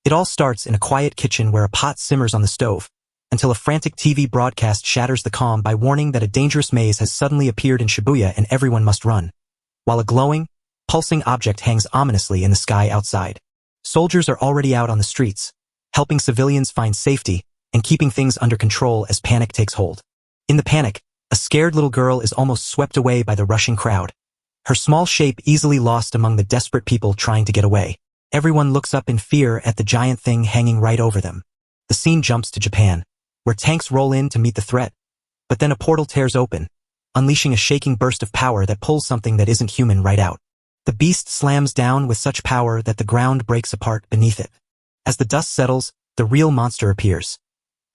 It all starts in a quiet kitchen where a pot simmers on the stove, until a frantic TV broadcast shatters the calm by warning that a dangerous maze has suddenly appeared in Shibuya and everyone must run, while a glowing, pulsing object hangs ominously in the sky outside. Soldiers are already out on the streets, helping civilians find safety and keeping things under control as panic takes hold. In the panic, a scared little girl is almost swept away by the rushing crowd, her small shape easily lost among the desperate people trying to get away. Everyone looks up in fear at the giant thing hanging right over them. The scene jumps to Japan, where tanks roll in to meet the threat, but then a portal tears open, unleashing a shaking burst of power that pulls something that isn't human right out. The beast slams down with such power that the ground breaks apart beneath it. As the dust settles, the real monster appears.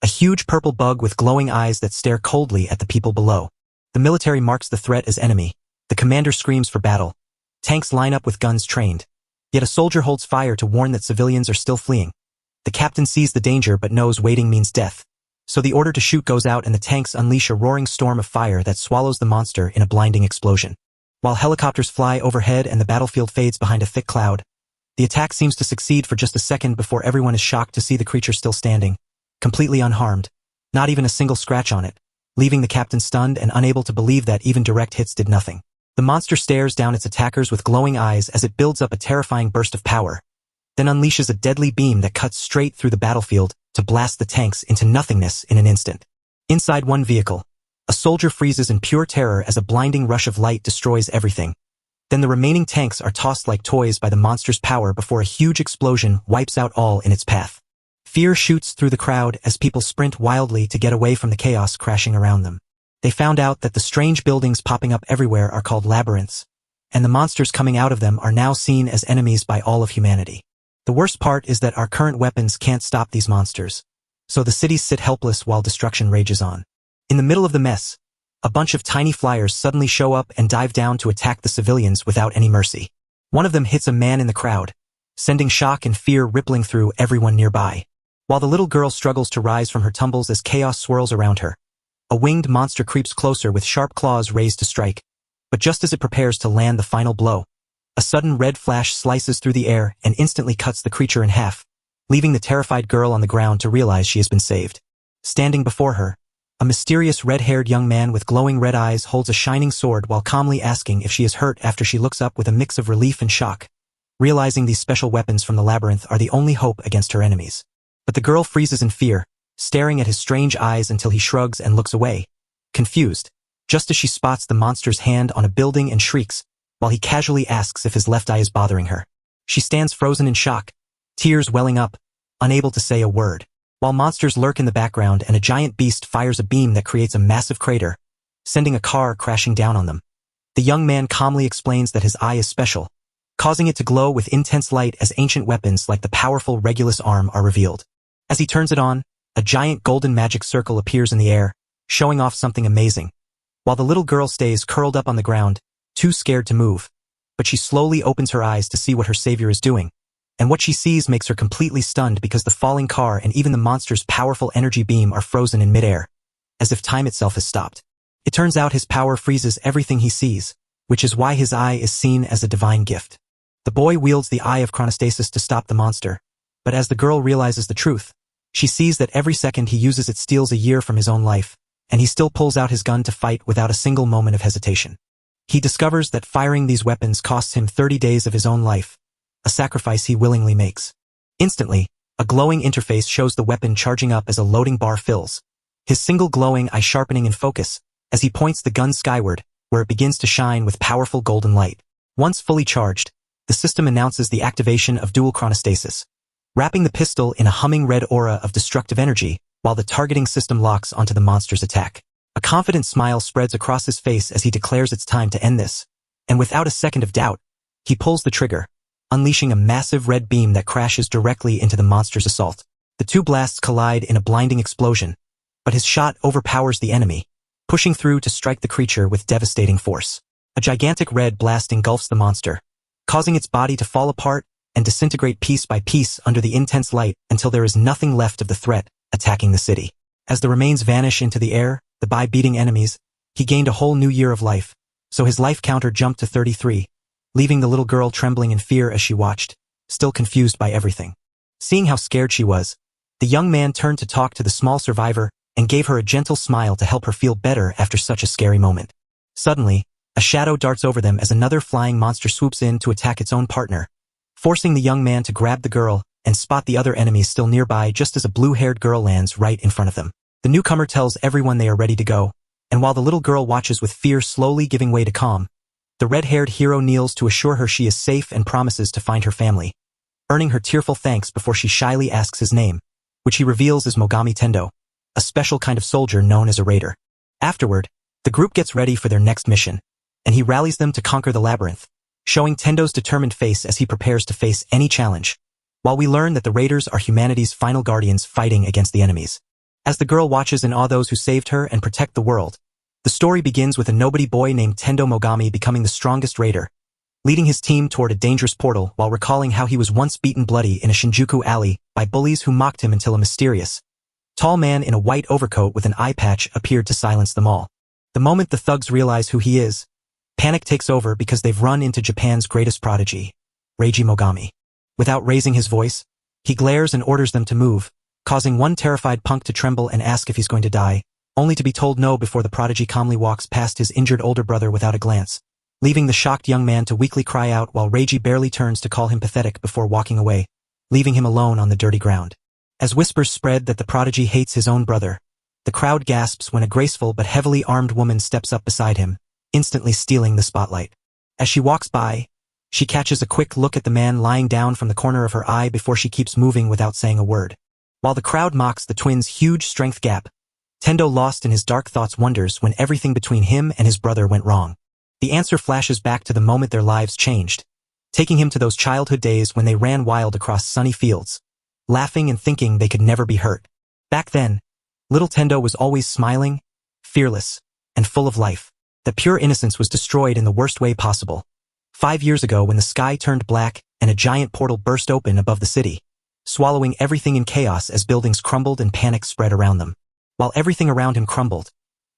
A huge purple bug with glowing eyes that stare coldly at the people below. The military marks the threat as enemy. The commander screams for battle. Tanks line up with guns trained. Yet a soldier holds fire to warn that civilians are still fleeing. The captain sees the danger but knows waiting means death. So the order to shoot goes out and the tanks unleash a roaring storm of fire that swallows the monster in a blinding explosion. While helicopters fly overhead and the battlefield fades behind a thick cloud, the attack seems to succeed for just a second before everyone is shocked to see the creature still standing, completely unharmed, not even a single scratch on it, leaving the captain stunned and unable to believe that even direct hits did nothing. The monster stares down its attackers with glowing eyes as it builds up a terrifying burst of power, then unleashes a deadly beam that cuts straight through the battlefield to blast the tanks into nothingness in an instant. Inside one vehicle, a soldier freezes in pure terror as a blinding rush of light destroys everything. Then the remaining tanks are tossed like toys by the monster's power before a huge explosion wipes out all in its path. Fear shoots through the crowd as people sprint wildly to get away from the chaos crashing around them. They found out that the strange buildings popping up everywhere are called labyrinths, and the monsters coming out of them are now seen as enemies by all of humanity. The worst part is that our current weapons can't stop these monsters, so the cities sit helpless while destruction rages on. In the middle of the mess, a bunch of tiny flyers suddenly show up and dive down to attack the civilians without any mercy. One of them hits a man in the crowd, sending shock and fear rippling through everyone nearby. While the little girl struggles to rise from her tumbles as chaos swirls around her, a winged monster creeps closer with sharp claws raised to strike. But just as it prepares to land the final blow, a sudden red flash slices through the air and instantly cuts the creature in half, leaving the terrified girl on the ground to realize she has been saved. Standing before her, a mysterious red-haired young man with glowing red eyes holds a shining sword while calmly asking if she is hurt after she looks up with a mix of relief and shock, realizing these special weapons from the labyrinth are the only hope against her enemies. But the girl freezes in fear, staring at his strange eyes until he shrugs and looks away, confused, just as she spots the monster's hand on a building and shrieks, while he casually asks if his left eye is bothering her. She stands frozen in shock, tears welling up, unable to say a word, while monsters lurk in the background and a giant beast fires a beam that creates a massive crater, sending a car crashing down on them. The young man calmly explains that his eye is special, causing it to glow with intense light as ancient weapons like the powerful Regulus arm are revealed. As he turns it on, a giant golden magic circle appears in the air, showing off something amazing, while the little girl stays curled up on the ground, too scared to move. But she slowly opens her eyes to see what her savior is doing, and what she sees makes her completely stunned because the falling car and even the monster's powerful energy beam are frozen in midair, as if time itself has stopped. It turns out his power freezes everything he sees, which is why his eye is seen as a divine gift. The boy wields the Eye of Chronostasis to stop the monster, but as the girl realizes the truth, she sees that every second he uses it steals a year from his own life, and he still pulls out his gun to fight without a single moment of hesitation. He discovers that firing these weapons costs him 30 days of his own life, a sacrifice he willingly makes. Instantly, a glowing interface shows the weapon charging up as a loading bar fills, his single glowing eye sharpening in focus as he points the gun skyward, where it begins to shine with powerful golden light. Once fully charged, the system announces the activation of dual chronostasis, wrapping the pistol in a humming red aura of destructive energy while the targeting system locks onto the monster's attack. A confident smile spreads across his face as he declares it's time to end this, and without a second of doubt, he pulls the trigger, unleashing a massive red beam that crashes directly into the monster's assault. The two blasts collide in a blinding explosion, but his shot overpowers the enemy, pushing through to strike the creature with devastating force. A gigantic red blast engulfs the monster, causing its body to fall apart and disintegrate piece by piece under the intense light until there is nothing left of the threat attacking the city. As the remains vanish into the air, by beating enemies, he gained a whole new year of life, so his life counter jumped to 33, leaving the little girl trembling in fear as she watched, still confused by everything. Seeing how scared she was, the young man turned to talk to the small survivor and gave her a gentle smile to help her feel better after such a scary moment. Suddenly, a shadow darts over them as another flying monster swoops in to attack its own partner, forcing the young man to grab the girl and spot the other enemies still nearby just as a blue-haired girl lands right in front of them. The newcomer tells everyone they are ready to go, and while the little girl watches with fear slowly giving way to calm, the red-haired hero kneels to assure her she is safe and promises to find her family, earning her tearful thanks before she shyly asks his name, which he reveals is Mogami Tendo, a special kind of soldier known as a raider. Afterward, the group gets ready for their next mission, and he rallies them to conquer the labyrinth, showing Tendo's determined face as he prepares to face any challenge, while we learn that the raiders are humanity's final guardians fighting against the enemies. As the girl watches in awe those who saved her and protect the world, the story begins with a nobody boy named Tendo Mogami becoming the strongest raider, leading his team toward a dangerous portal while recalling how he was once beaten bloody in a Shinjuku alley by bullies who mocked him until a mysterious, tall man in a white overcoat with an eye patch appeared to silence them all. The moment the thugs realize who he is, panic takes over because they've run into Japan's greatest prodigy, Reiji Mogami. Without raising his voice, he glares and orders them to move, causing one terrified punk to tremble and ask if he's going to die, only to be told no before the prodigy calmly walks past his injured older brother without a glance, leaving the shocked young man to weakly cry out while Reiji barely turns to call him pathetic before walking away, leaving him alone on the dirty ground. As whispers spread that the prodigy hates his own brother, the crowd gasps when a graceful but heavily armed woman steps up beside him, instantly stealing the spotlight. As she walks by, she catches a quick look at the man lying down from the corner of her eye before she keeps moving without saying a word. While the crowd mocks the twins' huge strength gap, Tendo, lost in his dark thoughts, wonders when everything between him and his brother went wrong. The answer flashes back to the moment their lives changed, taking him to those childhood days when they ran wild across sunny fields, laughing and thinking they could never be hurt. Back then, little Tendo was always smiling, fearless, and full of life. The pure innocence was destroyed in the worst way possible. 5 years ago when the sky turned black and a giant portal burst open above the city, swallowing everything in chaos as buildings crumbled and panic spread around them. While everything around him crumbled,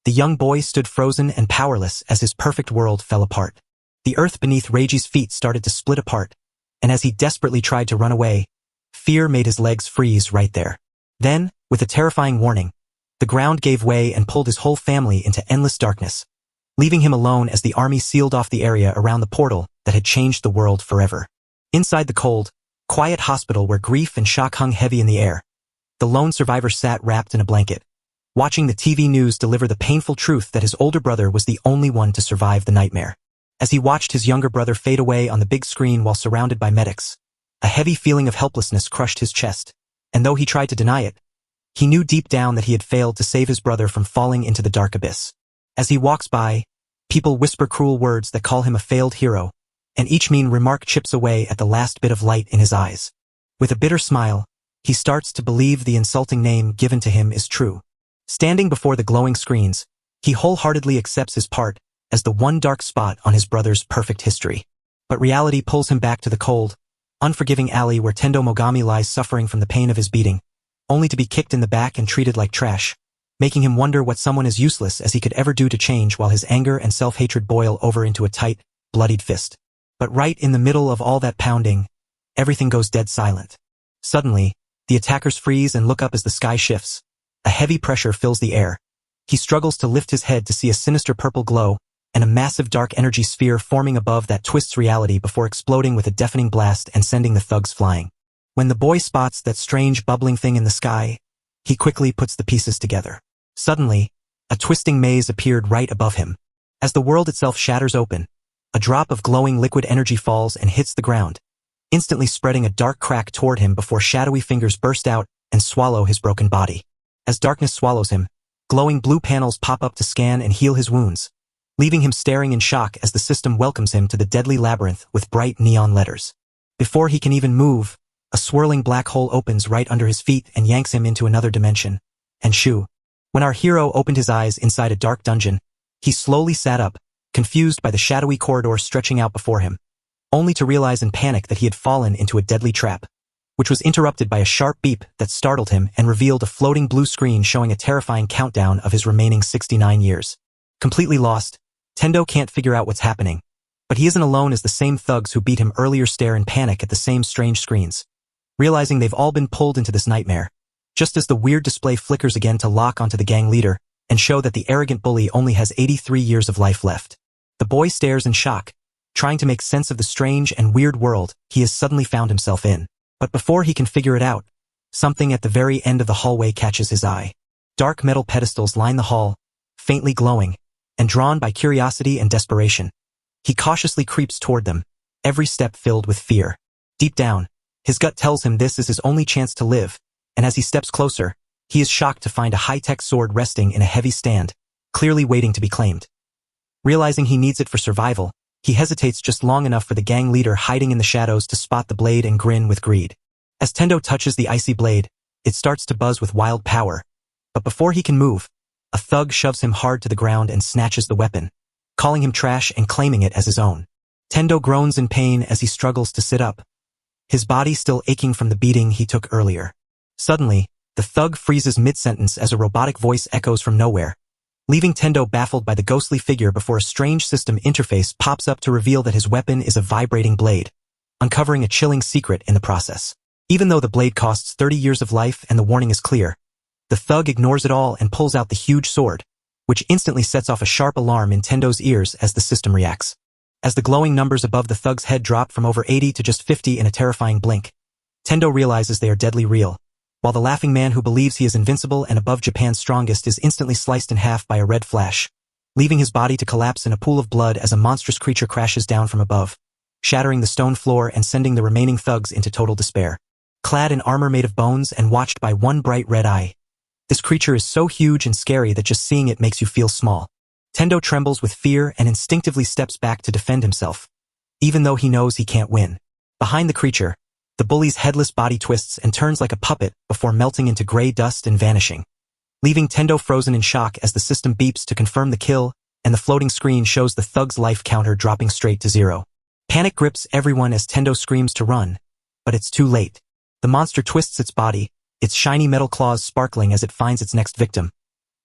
the young boy stood frozen and powerless as his perfect world fell apart. The earth beneath Reiji's feet started to split apart, and as he desperately tried to run away, fear made his legs freeze right there. Then, with a terrifying warning, the ground gave way and pulled his whole family into endless darkness, leaving him alone as the army sealed off the area around the portal that had changed the world forever. Inside the cold, quiet hospital where grief and shock hung heavy in the air, the lone survivor sat wrapped in a blanket, watching the TV news deliver the painful truth that his older brother was the only one to survive the nightmare. As he watched his younger brother fade away on the big screen while surrounded by medics, a heavy feeling of helplessness crushed his chest, and though he tried to deny it, he knew deep down that he had failed to save his brother from falling into the dark abyss. As he walks by, people whisper cruel words that call him a failed hero, and each mean remark chips away at the last bit of light in his eyes. With a bitter smile, he starts to believe the insulting name given to him is true. Standing before the glowing screens, he wholeheartedly accepts his part as the one dark spot on his brother's perfect history. But reality pulls him back to the cold, unforgiving alley where Tendo Mogami lies suffering from the pain of his beating, only to be kicked in the back and treated like trash, making him wonder what someone as useless as he could ever do to change while his anger and self-hatred boil over into a tight, bloodied fist. But right in the middle of all that pounding, everything goes dead silent. Suddenly, the attackers freeze and look up as the sky shifts. A heavy pressure fills the air. He struggles to lift his head to see a sinister purple glow and a massive dark energy sphere forming above that twists reality before exploding with a deafening blast and sending the thugs flying. When the boy spots that strange bubbling thing in the sky, he quickly puts the pieces together. Suddenly, a twisting maze appeared right above him. As the world itself shatters open, a drop of glowing liquid energy falls and hits the ground, instantly spreading a dark crack toward him before shadowy fingers burst out and swallow his broken body. As darkness swallows him, glowing blue panels pop up to scan and heal his wounds, leaving him staring in shock as the system welcomes him to the deadly labyrinth with bright neon letters. Before he can even move, a swirling black hole opens right under his feet and yanks him into another dimension. And shoo. When our hero opened his eyes inside a dark dungeon, he slowly sat up, confused by the shadowy corridor stretching out before him, only to realize in panic that he had fallen into a deadly trap, which was interrupted by a sharp beep that startled him and revealed a floating blue screen showing a terrifying countdown of his remaining 69 years. Completely lost, Tendo can't figure out what's happening, but he isn't alone as the same thugs who beat him earlier stare in panic at the same strange screens, realizing they've all been pulled into this nightmare. Just as the weird display flickers again to lock onto the gang leader and show that the arrogant bully only has 83 years of life left. The boy stares in shock, trying to make sense of the strange and weird world he has suddenly found himself in. But before he can figure it out, something at the very end of the hallway catches his eye. Dark metal pedestals line the hall, faintly glowing, and drawn by curiosity and desperation. He cautiously creeps toward them, every step filled with fear. Deep down, his gut tells him this is his only chance to live, and as he steps closer, he is shocked to find a high-tech sword resting in a heavy stand, clearly waiting to be claimed. Realizing he needs it for survival, he hesitates just long enough for the gang leader hiding in the shadows to spot the blade and grin with greed. As Tendo touches the icy blade, it starts to buzz with wild power. But before he can move, a thug shoves him hard to the ground and snatches the weapon, calling him trash and claiming it as his own. Tendo groans in pain as he struggles to sit up, his body still aching from the beating he took earlier. Suddenly, the thug freezes mid-sentence as a robotic voice echoes from nowhere, leaving Tendo baffled by the ghostly figure before a strange system interface pops up to reveal that his weapon is a vibrating blade, uncovering a chilling secret in the process. Even though the blade costs 30 years of life and the warning is clear, the thug ignores it all and pulls out the huge sword, which instantly sets off a sharp alarm in Tendo's ears as the system reacts. As the glowing numbers above the thug's head drop from over 80 to just 50 in a terrifying blink, Tendo realizes they are deadly real, while the laughing man who believes he is invincible and above Japan's strongest is instantly sliced in half by a red flash, leaving his body to collapse in a pool of blood as a monstrous creature crashes down from above, shattering the stone floor and sending the remaining thugs into total despair. Clad in armor made of bones and watched by one bright red eye, this creature is so huge and scary that just seeing it makes you feel small. Tendo trembles with fear and instinctively steps back to defend himself, even though he knows he can't win. Behind the creature, the bully's headless body twists and turns like a puppet before melting into gray dust and vanishing, leaving Tendo frozen in shock as the system beeps to confirm the kill and the floating screen shows the thug's life counter dropping straight to zero. Panic grips everyone as Tendo screams to run, but it's too late. The monster twists its body, its shiny metal claws sparkling as it finds its next victim,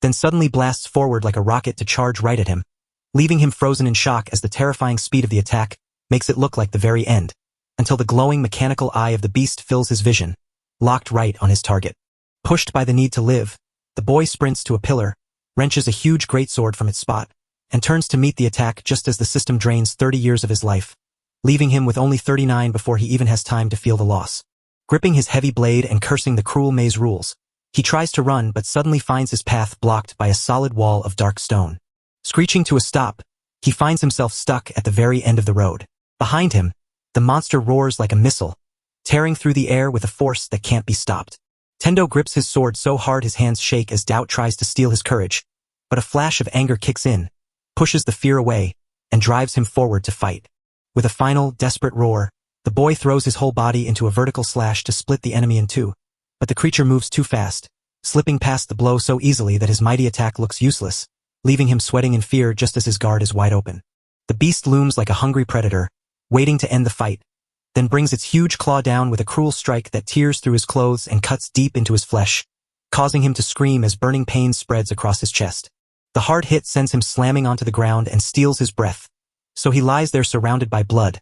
then suddenly blasts forward like a rocket to charge right at him, leaving him frozen in shock as the terrifying speed of the attack makes it look like the very end, until the glowing mechanical eye of the beast fills his vision, locked right on his target. Pushed by the need to live, the boy sprints to a pillar, wrenches a huge greatsword from its spot, and turns to meet the attack just as the system drains 30 years of his life, leaving him with only 39 before he even has time to feel the loss. Gripping his heavy blade and cursing the cruel maze rules, he tries to run but suddenly finds his path blocked by a solid wall of dark stone. Screeching to a stop, he finds himself stuck at the very end of the road. Behind him, the monster roars like a missile, tearing through the air with a force that can't be stopped. Tendo grips his sword so hard his hands shake as doubt tries to steal his courage, but a flash of anger kicks in, pushes the fear away, and drives him forward to fight. With a final, desperate roar, the boy throws his whole body into a vertical slash to split the enemy in two, but the creature moves too fast, slipping past the blow so easily that his mighty attack looks useless, leaving him sweating in fear just as his guard is wide open. The beast looms like a hungry predator, waiting to end the fight, then brings its huge claw down with a cruel strike that tears through his clothes and cuts deep into his flesh, causing him to scream as burning pain spreads across his chest. The hard hit sends him slamming onto the ground and steals his breath, so he lies there surrounded by blood,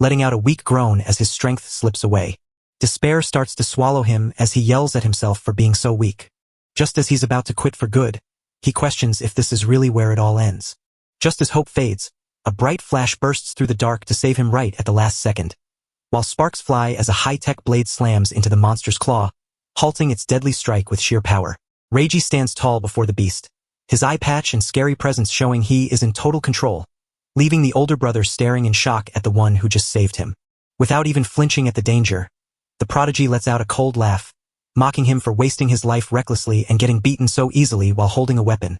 letting out a weak groan as his strength slips away. Despair starts to swallow him as he yells at himself for being so weak. Just as he's about to quit for good, he questions if this is really where it all ends. Just as hope fades, a bright flash bursts through the dark to save him right at the last second, while sparks fly as a high-tech blade slams into the monster's claw, halting its deadly strike with sheer power. Reiji stands tall before the beast, his eye patch and scary presence showing he is in total control, leaving the older brother staring in shock at the one who just saved him. Without even flinching at the danger, the prodigy lets out a cold laugh, mocking him for wasting his life recklessly and getting beaten so easily while holding a weapon,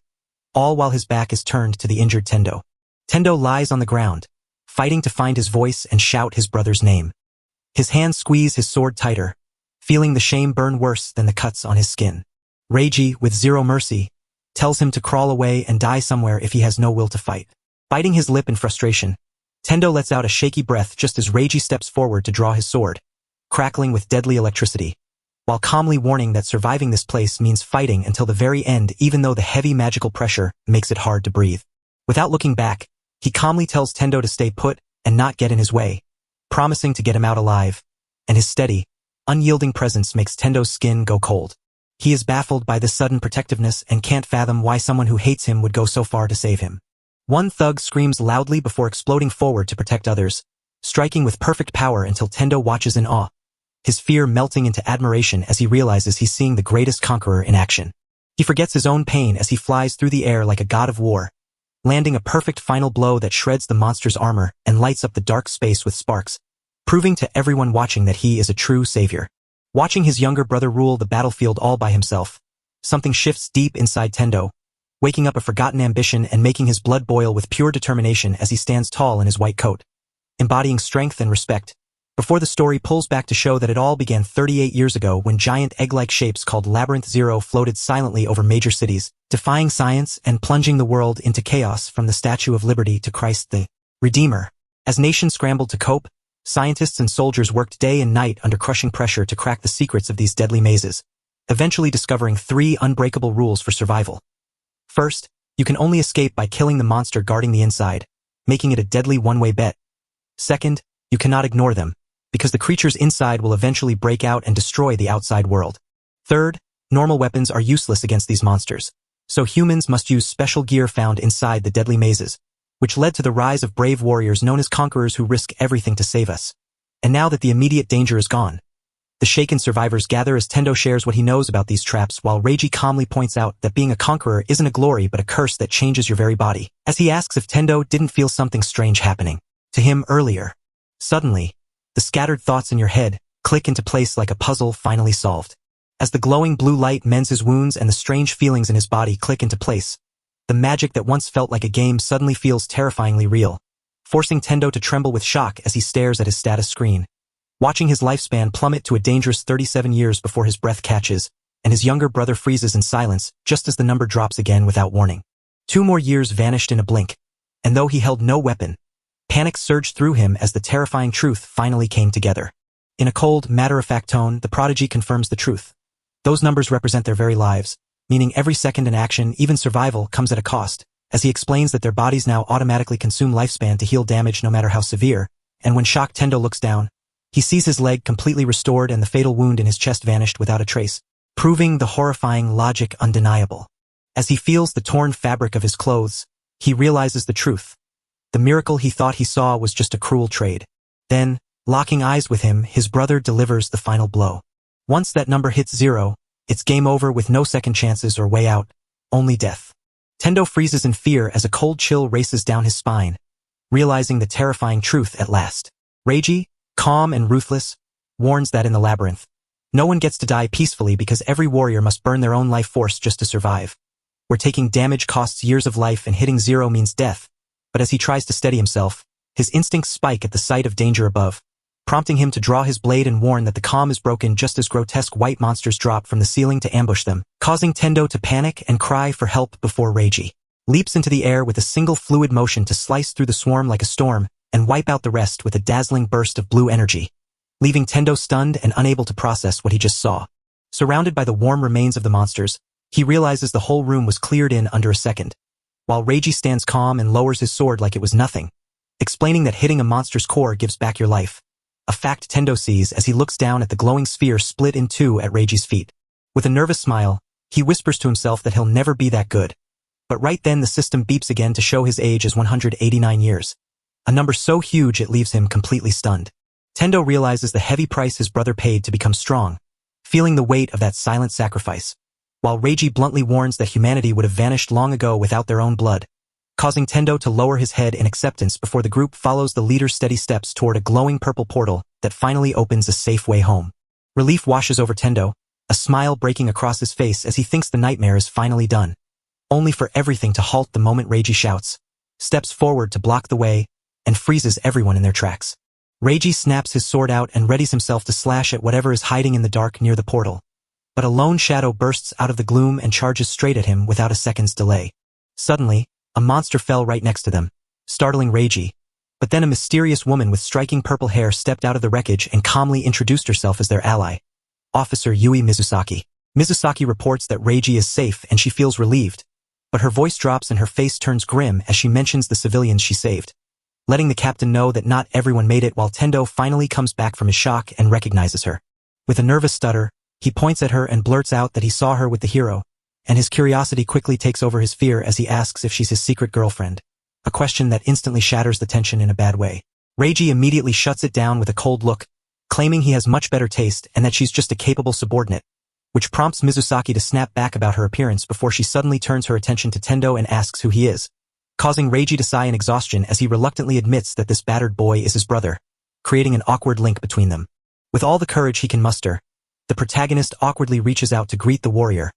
all while his back is turned to the injured Tendo. Tendo lies on the ground, fighting to find his voice and shout his brother's name. His hands squeeze his sword tighter, feeling the shame burn worse than the cuts on his skin. Reiji, with zero mercy, tells him to crawl away and die somewhere if he has no will to fight. Biting his lip in frustration, Tendo lets out a shaky breath just as Reiji steps forward to draw his sword, crackling with deadly electricity, while calmly warning that surviving this place means fighting until the very end even though the heavy magical pressure makes it hard to breathe. Without looking back, he calmly tells Tendo to stay put and not get in his way, promising to get him out alive, and his steady, unyielding presence makes Tendo's skin go cold. He is baffled by this sudden protectiveness and can't fathom why someone who hates him would go so far to save him. One thug screams loudly before exploding forward to protect others, striking with perfect power until Tendo watches in awe, his fear melting into admiration as he realizes he's seeing the greatest conqueror in action. He forgets his own pain as he flies through the air like a god of war, landing a perfect final blow that shreds the monster's armor and lights up the dark space with sparks, proving to everyone watching that he is a true savior. Watching his younger brother rule the battlefield all by himself, something shifts deep inside Tendo, waking up a forgotten ambition and making his blood boil with pure determination as he stands tall in his white coat, embodying strength and respect, before the story pulls back to show that it all began 38 years ago when giant egg-like shapes called Labyrinth Zero floated silently over major cities, defying science and plunging the world into chaos from the Statue of Liberty to Christ the Redeemer. As nations scrambled to cope, scientists and soldiers worked day and night under crushing pressure to crack the secrets of these deadly mazes, eventually discovering 3 unbreakable rules for survival. First, you can only escape by killing the monster guarding the inside, making it a deadly one-way bet. Second, you cannot ignore them, because the creatures inside will eventually break out and destroy the outside world. Third, normal weapons are useless against these monsters, so humans must use special gear found inside the deadly mazes, which led to the rise of brave warriors known as conquerors who risk everything to save us. And now that the immediate danger is gone, the shaken survivors gather as Tendo shares what he knows about these traps while Reiji calmly points out that being a conqueror isn't a glory but a curse that changes your very body, as he asks if Tendo didn't feel something strange happening to him earlier. Suddenly, the scattered thoughts in your head click into place like a puzzle finally solved. As the glowing blue light mends his wounds and the strange feelings in his body click into place, the magic that once felt like a game suddenly feels terrifyingly real, forcing Tendo to tremble with shock as he stares at his status screen, watching his lifespan plummet to a dangerous 37 years before his breath catches, and his younger brother freezes in silence just as the number drops again without warning. 2 more years vanished in a blink, and though he held no weapon, panic surged through him as the terrifying truth finally came together. In a cold, matter-of-fact tone, the prodigy confirms the truth. Those numbers represent their very lives, meaning every second in action, even survival, comes at a cost, as he explains that their bodies now automatically consume lifespan to heal damage no matter how severe, and when shocked Tendo looks down, he sees his leg completely restored and the fatal wound in his chest vanished without a trace, proving the horrifying logic undeniable. As he feels the torn fabric of his clothes, he realizes the truth. The miracle he thought he saw was just a cruel trade. Then, locking eyes with him, his brother delivers the final blow. Once that number hits 0, it's game over with no second chances or way out, only death. Tendo freezes in fear as a cold chill races down his spine, realizing the terrifying truth at last. Reiji, calm and ruthless, warns that in the labyrinth, no one gets to die peacefully because every warrior must burn their own life force just to survive. Where taking damage costs years of life and hitting 0 means death, but as he tries to steady himself, his instincts spike at the sight of danger above, prompting him to draw his blade and warn that the calm is broken just as grotesque white monsters drop from the ceiling to ambush them, causing Tendo to panic and cry for help before Reiji leaps into the air with a single fluid motion to slice through the swarm like a storm and wipe out the rest with a dazzling burst of blue energy, leaving Tendo stunned and unable to process what he just saw. Surrounded by the warm remains of the monsters, he realizes the whole room was cleared in under a second, while Reiji stands calm and lowers his sword like it was nothing, explaining that hitting a monster's core gives back your life. A fact Tendo sees as he looks down at the glowing sphere split in 2 at Reiji's feet. With a nervous smile, he whispers to himself that he'll never be that good. But right then the system beeps again to show his age as 189 years. A number so huge it leaves him completely stunned. Tendo realizes the heavy price his brother paid to become strong, feeling the weight of that silent sacrifice, while Reiji bluntly warns that humanity would have vanished long ago without their own blood, causing Tendo to lower his head in acceptance before the group follows the leader's steady steps toward a glowing purple portal that finally opens a safe way home. Relief washes over Tendo, a smile breaking across his face as he thinks the nightmare is finally done, only for everything to halt the moment Reiji shouts, steps forward to block the way, and freezes everyone in their tracks. Reiji snaps his sword out and readies himself to slash at whatever is hiding in the dark near the portal, but a lone shadow bursts out of the gloom and charges straight at him without a second's delay. Suddenly, a monster fell right next to them, startling Reiji, but then a mysterious woman with striking purple hair stepped out of the wreckage and calmly introduced herself as their ally, Officer Yui Mizusaki. Mizusaki reports that Reiji is safe and she feels relieved, but her voice drops and her face turns grim as she mentions the civilians she saved, letting the captain know that not everyone made it while Tendo finally comes back from his shock and recognizes her. With a nervous stutter, he points at her and blurts out that he saw her with the hero, and his curiosity quickly takes over his fear as he asks if she's his secret girlfriend, a question that instantly shatters the tension in a bad way. Reiji immediately shuts it down with a cold look, claiming he has much better taste and that she's just a capable subordinate, which prompts Mizusaki to snap back about her appearance before she suddenly turns her attention to Tendo and asks who he is, causing Reiji to sigh in exhaustion as he reluctantly admits that this battered boy is his brother, creating an awkward link between them. With all the courage he can muster, the protagonist awkwardly reaches out to greet the warrior,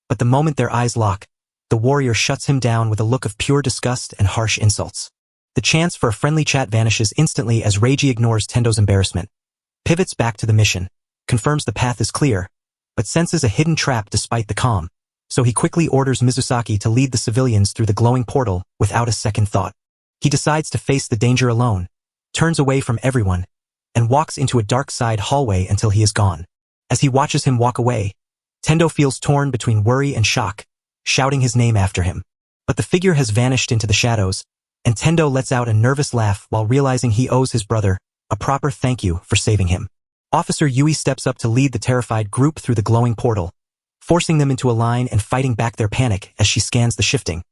but the moment their eyes lock, the warrior shuts him down with a look of pure disgust and harsh insults. The chance for a friendly chat vanishes instantly as Reiji ignores Tendo's embarrassment, pivots back to the mission, confirms the path is clear, but senses a hidden trap despite the calm, so he quickly orders Mizusaki to lead the civilians through the glowing portal without a second thought. He decides to face the danger alone, turns away from everyone, and walks into a dark side hallway until he is gone. As he watches him walk away, Tendo feels torn between worry and shock, shouting his name after him. But the figure has vanished into the shadows, and Tendo lets out a nervous laugh while realizing he owes his brother a proper thank you for saving him. Officer Yui steps up to lead the terrified group through the glowing portal, forcing them into a line and fighting back their panic as she scans the shifting,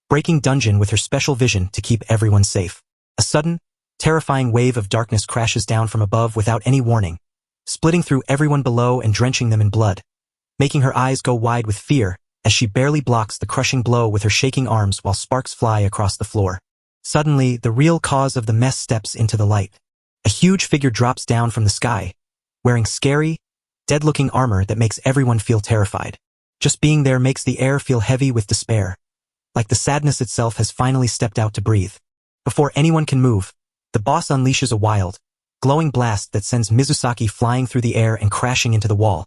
breaking dungeon with her special vision to keep everyone safe. A sudden, terrifying wave of darkness crashes down from above without any warning, splitting through everyone below and drenching them in blood, making her eyes go wide with fear as she barely blocks the crushing blow with her shaking arms while sparks fly across the floor. Suddenly, the real cause of the mess steps into the light. A huge figure drops down from the sky, wearing scary, dead-looking armor that makes everyone feel terrified. Just being there makes the air feel heavy with despair, like the sadness itself has finally stepped out to breathe. Before anyone can move, the boss unleashes a wild, glowing blast that sends Mizusaki flying through the air and crashing into the wall,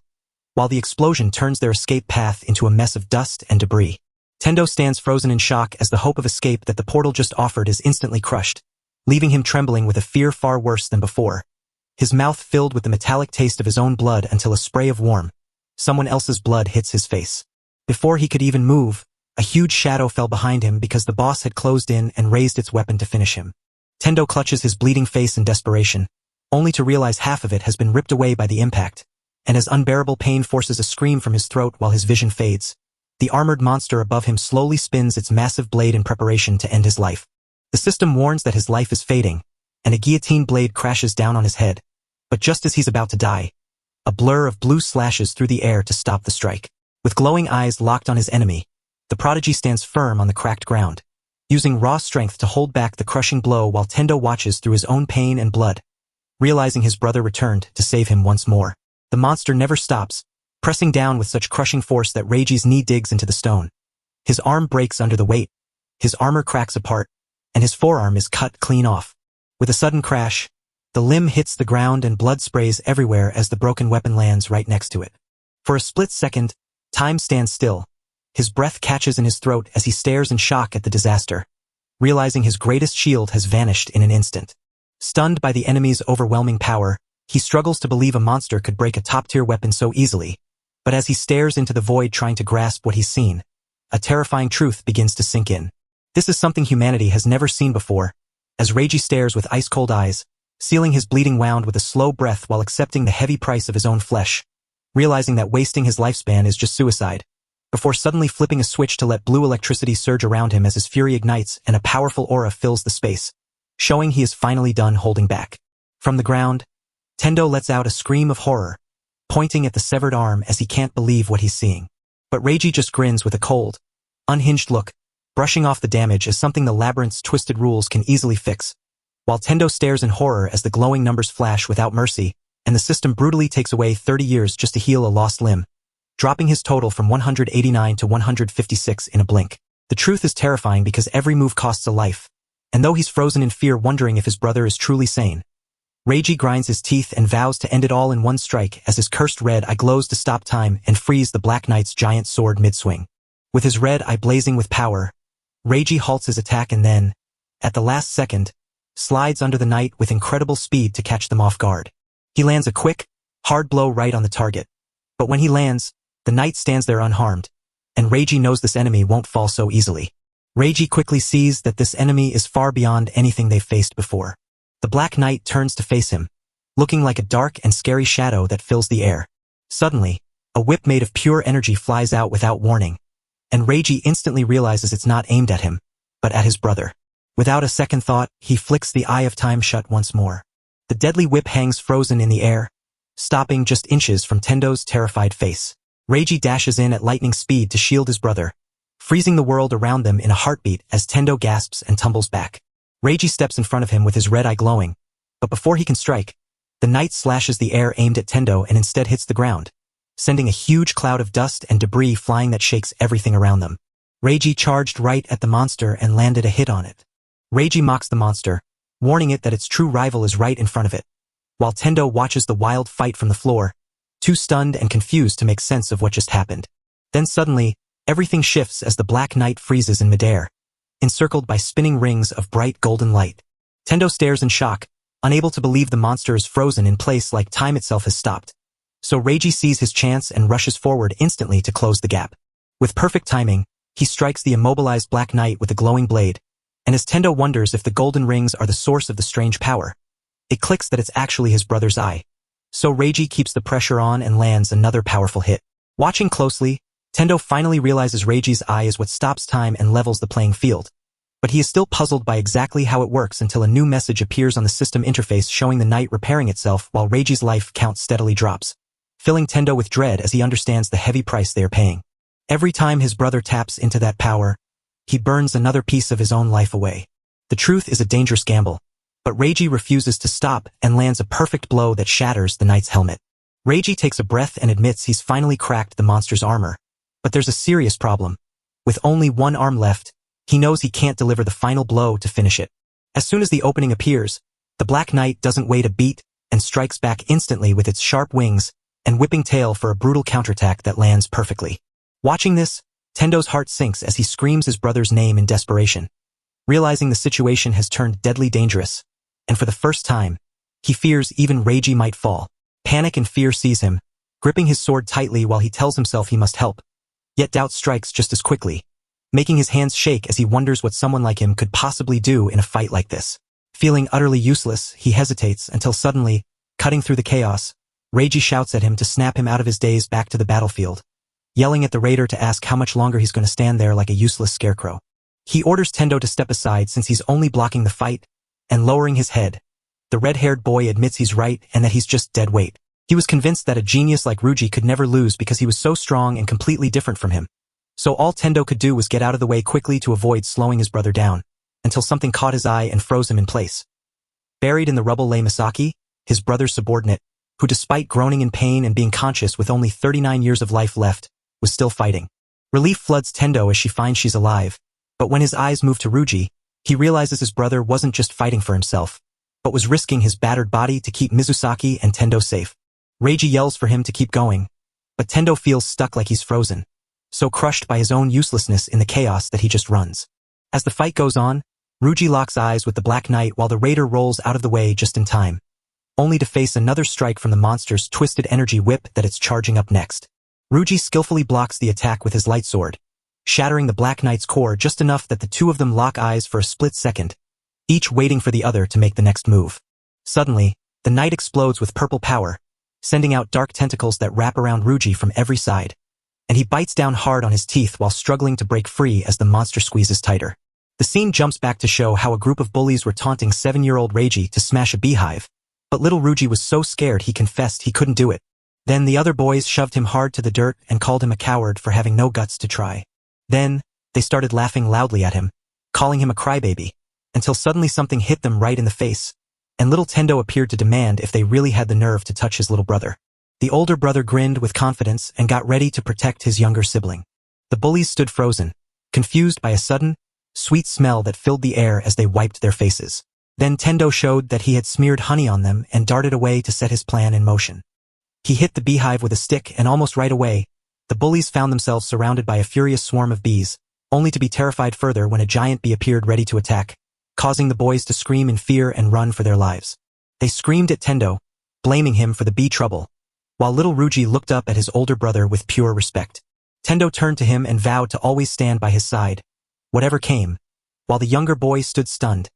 while the explosion turns their escape path into a mess of dust and debris. Tendo stands frozen in shock as the hope of escape that the portal just offered is instantly crushed, leaving him trembling with a fear far worse than before, his mouth filled with the metallic taste of his own blood until a spray of warm, someone else's blood hits his face. Before he could even move, a huge shadow fell behind him because the boss had closed in and raised its weapon to finish him. Tendo clutches his bleeding face in desperation, only to realize half of it has been ripped away by the impact, and as unbearable pain forces a scream from his throat while his vision fades, the armored monster above him slowly spins its massive blade in preparation to end his life. The system warns that his life is fading, and a guillotine blade crashes down on his head, but just as he's about to die, a blur of blue slashes through the air to stop the strike. With glowing eyes locked on his enemy, the prodigy stands firm on the cracked ground, using raw strength to hold back the crushing blow while Tendo watches through his own pain and blood, realizing his brother returned to save him once more. The monster never stops, pressing down with such crushing force that Reiji's knee digs into the stone. His arm breaks under the weight, his armor cracks apart, and his forearm is cut clean off. With a sudden crash, the limb hits the ground and blood sprays everywhere as the broken weapon lands right next to it. For a split second, time stands still. His breath catches in his throat as he stares in shock at the disaster, realizing his greatest shield has vanished in an instant. Stunned by the enemy's overwhelming power, he struggles to believe a monster could break a top-tier weapon so easily, but as he stares into the void trying to grasp what he's seen, a terrifying truth begins to sink in. This is something humanity has never seen before, as Reiji stares with ice-cold eyes, sealing his bleeding wound with a slow breath while accepting the heavy price of his own flesh, realizing that wasting his lifespan is just suicide, before suddenly flipping a switch to let blue electricity surge around him as his fury ignites and a powerful aura fills the space, showing he is finally done holding back. From the ground, Tendo lets out a scream of horror, pointing at the severed arm as he can't believe what he's seeing. But Reiji just grins with a cold, unhinged look, brushing off the damage as something the labyrinth's twisted rules can easily fix, while Tendo stares in horror as the glowing numbers flash without mercy, and the system brutally takes away 30 years just to heal a lost limb, dropping his total from 189 to 156 in a blink. The truth is terrifying because every move costs a life, and though he's frozen in fear wondering if his brother is truly sane, Reiji grinds his teeth and vows to end it all in one strike as his cursed red eye glows to stop time and freeze the Black Knight's giant sword mid-swing. With his red eye blazing with power, Reiji halts his attack and then, at the last second, slides under the knight with incredible speed to catch them off guard. He lands a quick, hard blow right on the target, but when he lands, the knight stands there unharmed, and Reiji knows this enemy won't fall so easily. Reiji quickly sees that this enemy is far beyond anything they've faced before. The Black Knight turns to face him, looking like a dark and scary shadow that fills the air. Suddenly, a whip made of pure energy flies out without warning, and Reiji instantly realizes it's not aimed at him, but at his brother. Without a second thought, he flicks the Eye of Time shut once more. The deadly whip hangs frozen in the air, stopping just inches from Tendo's terrified face. Reiji dashes in at lightning speed to shield his brother, freezing the world around them in a heartbeat as Tendo gasps and tumbles back. Reiji steps in front of him with his red eye glowing, but before he can strike, the knight slashes the air aimed at Tendo and instead hits the ground, sending a huge cloud of dust and debris flying that shakes everything around them. Reiji charged right at the monster and landed a hit on it. Reiji mocks the monster, warning it that its true rival is right in front of it, while Tendo watches the wild fight from the floor, too stunned and confused to make sense of what just happened. Then suddenly, everything shifts as the Black Knight freezes in midair, encircled by spinning rings of bright golden light. Tendo stares in shock, unable to believe the monster is frozen in place like time itself has stopped. So Reiji sees his chance and rushes forward instantly to close the gap. With perfect timing, he strikes the immobilized Black Knight with a glowing blade, and as Tendo wonders if the golden rings are the source of the strange power, it clicks that it's actually his brother's eye. So Reiji keeps the pressure on and lands another powerful hit. Watching closely, Tendo finally realizes Reiji's eye is what stops time and levels the playing field. But he is still puzzled by exactly how it works until a new message appears on the system interface showing the knight repairing itself while Reiji's life count steadily drops, filling Tendo with dread as he understands the heavy price they are paying. Every time his brother taps into that power, he burns another piece of his own life away. The truth is a dangerous gamble, but Reiji refuses to stop and lands a perfect blow that shatters the knight's helmet. Reiji takes a breath and admits he's finally cracked the monster's armor. But there's a serious problem. With only one arm left, he knows he can't deliver the final blow to finish it. As soon as the opening appears, the Black Knight doesn't wait a beat and strikes back instantly with its sharp wings and whipping tail for a brutal counterattack that lands perfectly. Watching this, Tendo's heart sinks as he screams his brother's name in desperation, realizing the situation has turned deadly dangerous, and for the first time, he fears even Reiji might fall. Panic and fear seize him, gripping his sword tightly while he tells himself he must help. Yet doubt strikes just as quickly, making his hands shake as he wonders what someone like him could possibly do in a fight like this. Feeling utterly useless, he hesitates until suddenly, cutting through the chaos, Reiji shouts at him to snap him out of his daze back to the battlefield, yelling at the raider to ask how much longer he's going to stand there like a useless scarecrow. He orders Tendo to step aside since he's only blocking the fight, and lowering his head, the red-haired boy admits he's right and that he's just dead weight. He was convinced that a genius like Ruji could never lose because he was so strong and completely different from him. So all Tendo could do was get out of the way quickly to avoid slowing his brother down, until something caught his eye and froze him in place. Buried in the rubble lay Misaki, his brother's subordinate, who despite groaning in pain and being conscious with only 39 years of life left, was still fighting. Relief floods Tendo as she finds she's alive, but when his eyes move to Ruji, he realizes his brother wasn't just fighting for himself, but was risking his battered body to keep Mizusaki and Tendo safe. Reiji yells for him to keep going, but Tendo feels stuck like he's frozen, so crushed by his own uselessness in the chaos that he just runs. As the fight goes on, Ruji locks eyes with the Black Knight while the raider rolls out of the way just in time, only to face another strike from the monster's twisted energy whip that it's charging up next. Ruji skillfully blocks the attack with his light sword, shattering the Black Knight's core just enough that the two of them lock eyes for a split second, each waiting for the other to make the next move. Suddenly, the knight explodes with purple power, sending out dark tentacles that wrap around Ruji from every side, and he bites down hard on his teeth while struggling to break free as the monster squeezes tighter. The scene jumps back to show how a group of bullies were taunting 7-year-old Reiji to smash a beehive, but little Ruji was so scared he confessed he couldn't do it. Then the other boys shoved him hard to the dirt and called him a coward for having no guts to try. Then, they started laughing loudly at him, calling him a crybaby, until suddenly something hit them right in the face, and little Tendo appeared to demand if they really had the nerve to touch his little brother. The older brother grinned with confidence and got ready to protect his younger sibling. The bullies stood frozen, confused by a sudden, sweet smell that filled the air as they wiped their faces. Then Tendo showed that he had smeared honey on them and darted away to set his plan in motion. He hit the beehive with a stick and almost right away, the bullies found themselves surrounded by a furious swarm of bees, only to be terrified further when a giant bee appeared ready to attack, causing the boys to scream in fear and run for their lives. They screamed at Tendo, blaming him for the bee trouble, while little Ruji looked up at his older brother with pure respect. Tendo turned to him and vowed to always stand by his side, whatever came, while the younger boy stood stunned,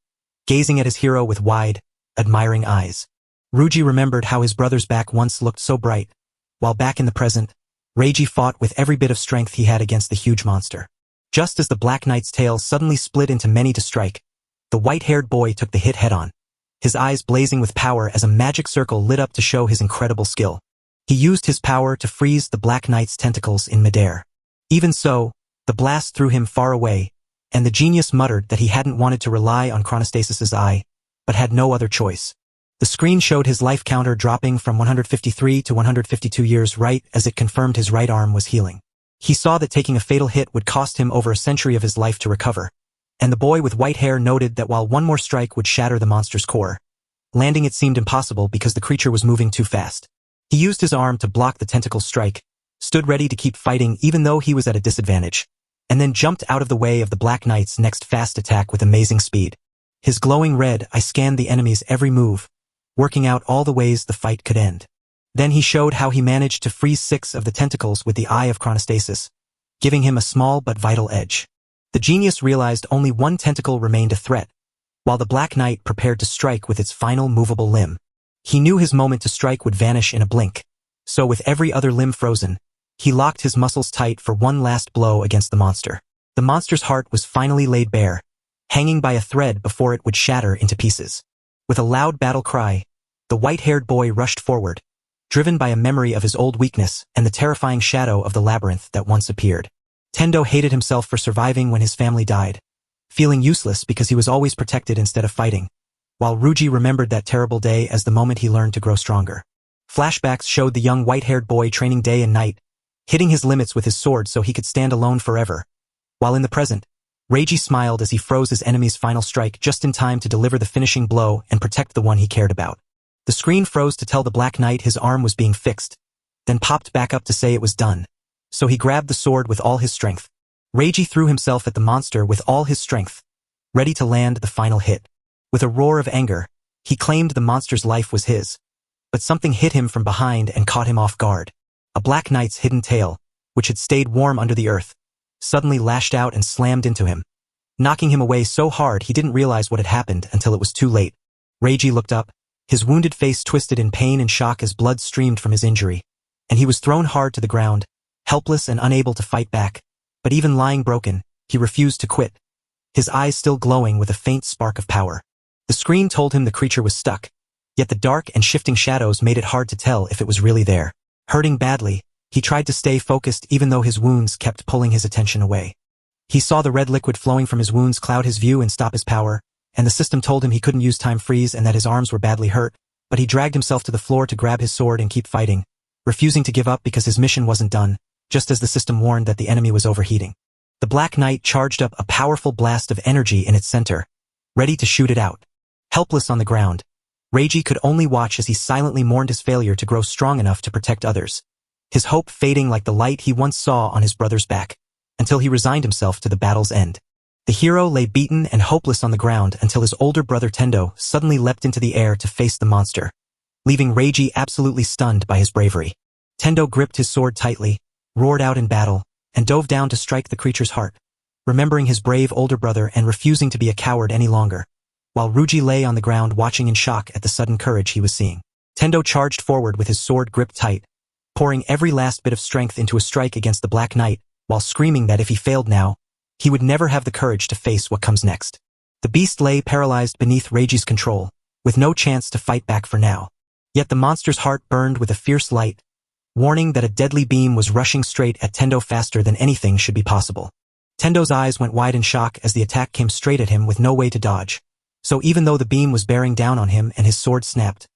gazing at his hero with wide, admiring eyes. Ruji remembered how his brother's back once looked so bright, while back in the present, Reiji fought with every bit of strength he had against the huge monster. Just as the Black Knight's tail suddenly split into many to strike, the white-haired boy took the hit head-on, his eyes blazing with power as a magic circle lit up to show his incredible skill. He used his power to freeze the Black Knight's tentacles in midair. Even so, the blast threw him far away, and the genius muttered that he hadn't wanted to rely on Chronostasis's eye, but had no other choice. The screen showed his life counter dropping from 153 to 152 years right as it confirmed his right arm was healing. He saw that taking a fatal hit would cost him over a century of his life to recover, and the boy with white hair noted that while one more strike would shatter the monster's core, landing it seemed impossible because the creature was moving too fast. He used his arm to block the tentacle's strike, stood ready to keep fighting even though he was at a disadvantage, and then jumped out of the way of the Black Knight's next fast attack with amazing speed. His glowing red eye scanned the enemy's every move, working out all the ways the fight could end. Then he showed how he managed to freeze 6 of the tentacles with the Eye of Chronostasis, giving him a small but vital edge. The genius realized only one tentacle remained a threat, while the Black Knight prepared to strike with its final movable limb. He knew his moment to strike would vanish in a blink, so with every other limb frozen, he locked his muscles tight for one last blow against the monster. The monster's heart was finally laid bare, hanging by a thread before it would shatter into pieces. With a loud battle cry, the white-haired boy rushed forward, driven by a memory of his old weakness and the terrifying shadow of the labyrinth that once appeared. Tendo hated himself for surviving when his family died, feeling useless because he was always protected instead of fighting, while Ruji remembered that terrible day as the moment he learned to grow stronger. Flashbacks showed the young white-haired boy training day and night, hitting his limits with his sword so he could stand alone forever, while in the present, Reiji smiled as he froze his enemy's final strike just in time to deliver the finishing blow and protect the one he cared about. The screen froze to tell the Black Knight his arm was being fixed, then popped back up to say it was done. So he grabbed the sword with all his strength. Reiji threw himself at the monster with all his strength, ready to land the final hit. With a roar of anger, he claimed the monster's life was his. But something hit him from behind and caught him off guard. A Black Knight's hidden tail, which had stayed warm under the earth, suddenly lashed out and slammed into him, knocking him away so hard he didn't realize what had happened until it was too late. Reiji looked up, his wounded face twisted in pain and shock as blood streamed from his injury, and he was thrown hard to the ground, helpless and unable to fight back. But even lying broken, he refused to quit, his eyes still glowing with a faint spark of power. The screen told him the creature was stuck, yet the dark and shifting shadows made it hard to tell if it was really there. Hurting badly, he tried to stay focused even though his wounds kept pulling his attention away. He saw the red liquid flowing from his wounds cloud his view and stop his power, and the system told him he couldn't use time freeze and that his arms were badly hurt, but he dragged himself to the floor to grab his sword and keep fighting, refusing to give up because his mission wasn't done, just as the system warned that the enemy was overheating. The Black Knight charged up a powerful blast of energy in its center, ready to shoot it out. Helpless on the ground, Reiji could only watch as he silently mourned his failure to grow strong enough to protect others, his hope fading like the light he once saw on his brother's back, until he resigned himself to the battle's end. The hero lay beaten and hopeless on the ground until his older brother Tendo suddenly leapt into the air to face the monster, leaving Reiji absolutely stunned by his bravery. Tendo gripped his sword tightly, roared out in battle, and dove down to strike the creature's heart, remembering his brave older brother and refusing to be a coward any longer, while Ruji lay on the ground watching in shock at the sudden courage he was seeing. Tendo charged forward with his sword gripped tight, pouring every last bit of strength into a strike against the Black Knight, while screaming that if he failed now, he would never have the courage to face what comes next. The beast lay paralyzed beneath Reiji's control, with no chance to fight back for now. Yet the monster's heart burned with a fierce light, warning that a deadly beam was rushing straight at Tendo faster than anything should be possible. Tendo's eyes went wide in shock as the attack came straight at him with no way to dodge. So even though the beam was bearing down on him and his sword snapped,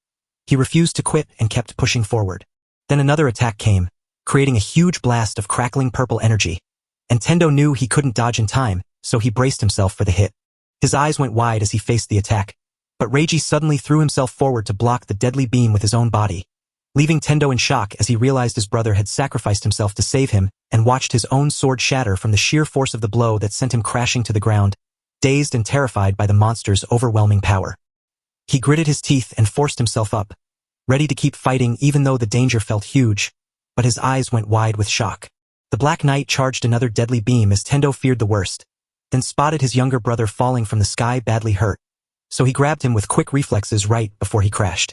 he refused to quit and kept pushing forward. Then another attack came, creating a huge blast of crackling purple energy, and Tendo knew he couldn't dodge in time, so he braced himself for the hit. His eyes went wide as he faced the attack, but Reiji suddenly threw himself forward to block the deadly beam with his own body, leaving Tendo in shock as he realized his brother had sacrificed himself to save him and watched his own sword shatter from the sheer force of the blow that sent him crashing to the ground, dazed and terrified by the monster's overwhelming power. He gritted his teeth and forced himself up, ready to keep fighting even though the danger felt huge, but his eyes went wide with shock. The Black Knight charged another deadly beam as Tendo feared the worst, then spotted his younger brother falling from the sky badly hurt, so he grabbed him with quick reflexes right before he crashed.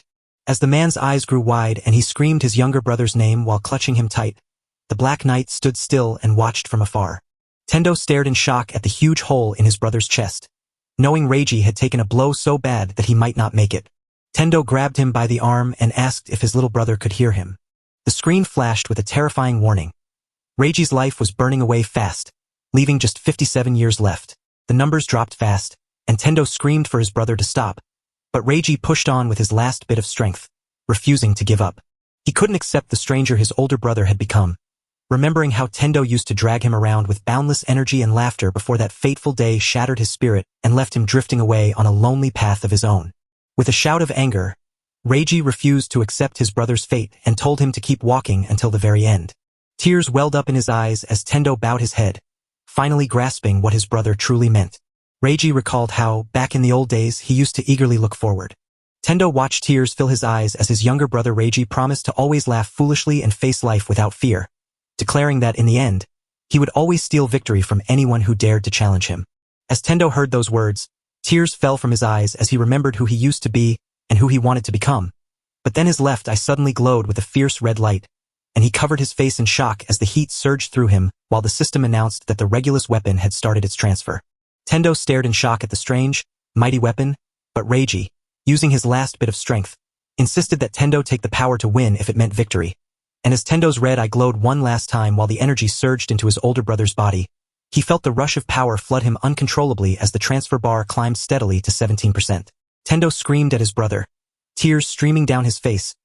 As the man's eyes grew wide and he screamed his younger brother's name while clutching him tight, the Black Knight stood still and watched from afar. Tendo stared in shock at the huge hole in his brother's chest, knowing Reiji had taken a blow so bad that he might not make it. Tendo grabbed him by the arm and asked if his little brother could hear him. The screen flashed with a terrifying warning. Reiji's life was burning away fast, leaving just 57 years left. The numbers dropped fast, and Tendo screamed for his brother to stop, but Reiji pushed on with his last bit of strength, refusing to give up. He couldn't accept the stranger his older brother had become, remembering how Tendo used to drag him around with boundless energy and laughter before that fateful day shattered his spirit and left him drifting away on a lonely path of his own. With a shout of anger, Reiji refused to accept his brother's fate and told him to keep walking until the very end. Tears welled up in his eyes as Tendo bowed his head, finally grasping what his brother truly meant. Reiji recalled how, back in the old days, he used to eagerly look forward. Tendo watched tears fill his eyes as his younger brother Reiji promised to always laugh foolishly and face life without fear, declaring that in the end, he would always steal victory from anyone who dared to challenge him. As Tendo heard those words, tears fell from his eyes as he remembered who he used to be and who he wanted to become. But then his left eye suddenly glowed with a fierce red light, and he covered his face in shock as the heat surged through him while the system announced that the Regulus weapon had started its transfer. Tendo stared in shock at the strange, mighty weapon, but Reiji, using his last bit of strength, insisted that Tendo take the power to win if it meant victory. And as Tendo's red eye glowed one last time while the energy surged into his older brother's body, he felt the rush of power flood him uncontrollably as the transfer bar climbed steadily to 17%. Tendo screamed at his brother, tears streaming down his face,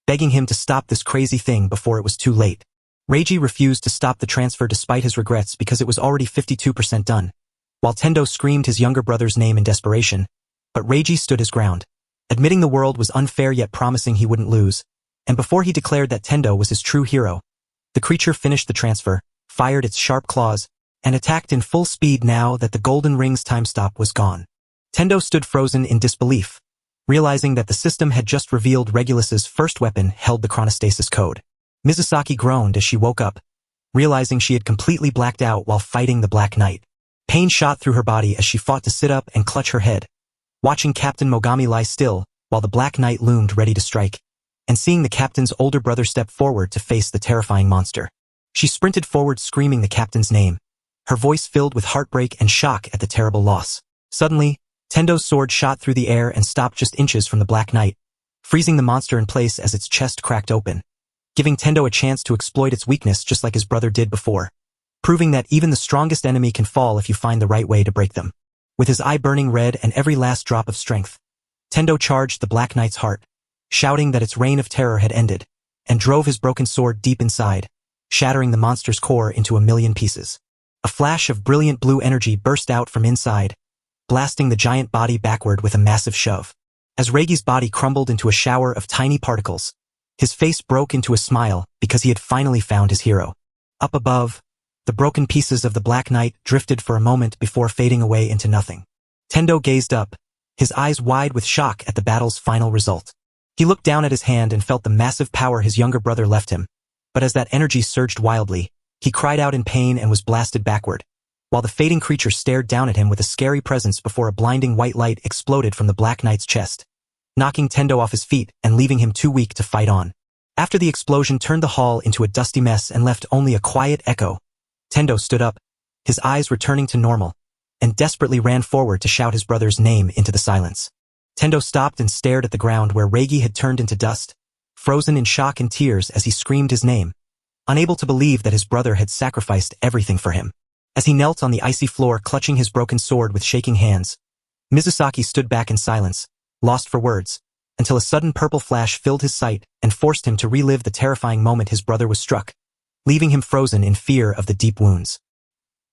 begging him to stop this crazy thing before it was too late. Reiji refused to stop the transfer despite his regrets because it was already 52% done, while Tendo screamed his younger brother's name in desperation, but Reiji stood his ground, admitting the world was unfair yet promising he wouldn't lose. And before he declared that Tendo was his true hero, the creature finished the transfer, fired its sharp claws, and attacked in full speed now that the golden ring's time stop was gone. Tendo stood frozen in disbelief, realizing that the system had just revealed Regulus's first weapon held the chronostasis code. Mizusaki groaned as she woke up, realizing she had completely blacked out while fighting the Black Knight. Pain shot through her body as she fought to sit up and clutch her head, watching Captain Mogami lie still while the Black Knight loomed ready to strike, and seeing the captain's older brother step forward to face the terrifying monster. She sprinted forward screaming the captain's name, her voice filled with heartbreak and shock at the terrible loss. Suddenly, Tendo's sword shot through the air and stopped just inches from the Black Knight, freezing the monster in place as its chest cracked open, giving Tendo a chance to exploit its weakness just like his brother did before, proving that even the strongest enemy can fall if you find the right way to break them. With his eye burning red and every last drop of strength, Tendo charged the Black Knight's heart, shouting that its reign of terror had ended, and drove his broken sword deep inside, shattering the monster's core into a million pieces. A flash of brilliant blue energy burst out from inside, blasting the giant body backward with a massive shove. As Reiji's body crumbled into a shower of tiny particles, his face broke into a smile because he had finally found his hero. Up above, the broken pieces of the Black Knight drifted for a moment before fading away into nothing. Tendo gazed up, his eyes wide with shock at the battle's final result. He looked down at his hand and felt the massive power his younger brother left him, but as that energy surged wildly, he cried out in pain and was blasted backward, while the fading creature stared down at him with a scary presence before a blinding white light exploded from the Black Knight's chest, knocking Tendo off his feet and leaving him too weak to fight on. After the explosion turned the hall into a dusty mess and left only a quiet echo, Tendo stood up, his eyes returning to normal, and desperately ran forward to shout his brother's name into the silence. Tendo stopped and stared at the ground where Reiji had turned into dust, frozen in shock and tears as he screamed his name, unable to believe that his brother had sacrificed everything for him. As he knelt on the icy floor clutching his broken sword with shaking hands, Mizusaki stood back in silence, lost for words, until a sudden purple flash filled his sight and forced him to relive the terrifying moment his brother was struck, leaving him frozen in fear of the deep wounds.